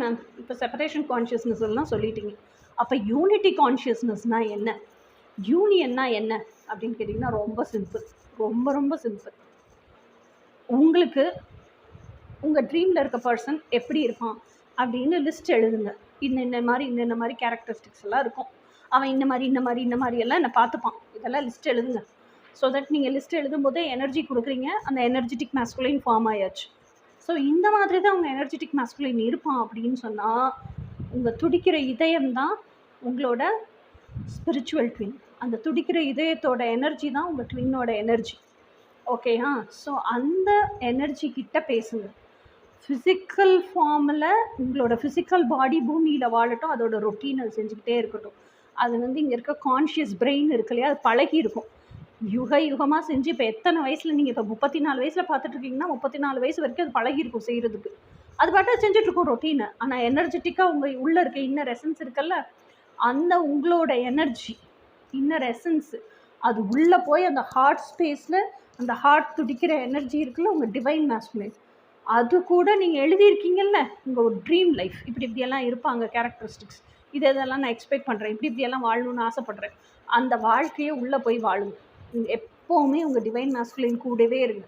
Ma'am, இப்போ separation consciousness எல்லாம் சொல்லிட்டீங்க. அப்போ யூனிட்டி கான்ஷியஸ்னஸ்னால் என்ன, யூனியன்னா என்ன அப்படின்னு கேட்டிங்கன்னா ரொம்ப சிம்பிள், ரொம்ப ரொம்ப சிம்பிள். உங்களுக்கு உங்கள் ட்ரீமில் இருக்க பர்சன் எப்படி இருப்பான் அப்படின்னு லிஸ்ட் எழுதுங்க. இந்த மாதிரி கேரக்டரிஸ்டிக்ஸ் எல்லாம் இருக்கும், அவன் இந்த மாதிரி எல்லாம் என்னை பார்த்துப்பான், இதெல்லாம் லிஸ்ட் எழுதுங்க. ஸோ தட் நீங்கள் லிஸ்ட் எழுதும் போதே எனர்ஜி கொடுக்குறீங்க, அந்த எனர்ஜெட்டிக் மேஸ்குலைன் ஃபார்ம் ஆயாச்சு. ஸோ இந்த மாதிரி தான் உங்கள் எனர்ஜெட்டிக் மேஸ்குலைன் இருப்பான் அப்படின்னு சொன்னால், உங்கள் துடிக்கிற இதயம் தான் உங்களோட ஸ்பிரிச்சுவல் ட்வின். அந்த துடிக்கிற இதயத்தோட எனர்ஜி தான் உங்கள் ட்வின்னோட எனர்ஜி. ஓகேயா? ஸோ அந்த எனர்ஜி கிட்ட பேசுங்க. ஃபிசிக்கல் ஃபார்மில் உங்களோட ஃபிசிக்கல் பாடி பூமியில் வாழட்டும், அதோட ரொட்டீனை செஞ்சுக்கிட்டே இருக்கட்டும். அது இங்கே இருக்க கான்ஷியஸ் பிரெயின் இருக்கு இல்லையா, அது பழகி இருக்கும், யுகமாக செஞ்சு. இப்போ எத்தனை வயசில் நீங்கள் இப்போ 34 வயசில் பார்த்துட்ருக்கீங்கன்னா 34 வயசு வரைக்கும் அது பழகிருக்கும் செய்கிறதுக்கு. அது பாட்டு செஞ்சுட்ருக்கோம் ரொட்டீனை. ஆனால் எனர்ஜெட்டிக்காக உங்கள் உள்ளே இருக்க இன்னர் எசன்ஸ் இருக்குல்ல, அந்த உங்களோட எனர்ஜி இன்னர் எசன்ஸு அது உள்ளே போய் அந்த ஹார்ட் ஸ்பேஸில் அந்த ஹார்ட் துடிக்கிற எனர்ஜி இருக்குல்ல, உங்கள் டிவைன் மேஸ்குலைன், அது கூட நீங்கள் எழுதியிருக்கீங்கல்ல, உங்கள் ஒரு ட்ரீம் லைஃப் இப்படியெல்லாம் இருப்பாங்க கேரக்டரிஸ்டிக்ஸ், இதெல்லாம் நான் எக்ஸ்பெக்ட் பண்ணுறேன், இப்படியெல்லாம் வாழணும்னு ஆசைப்பட்றேன், அந்த வாழ்க்கையை உள்ளே போய் வாழுங்க. எப்போவுமே உங்கள் டிவைன் மேஸ்குலைன் கூடவே இருங்க.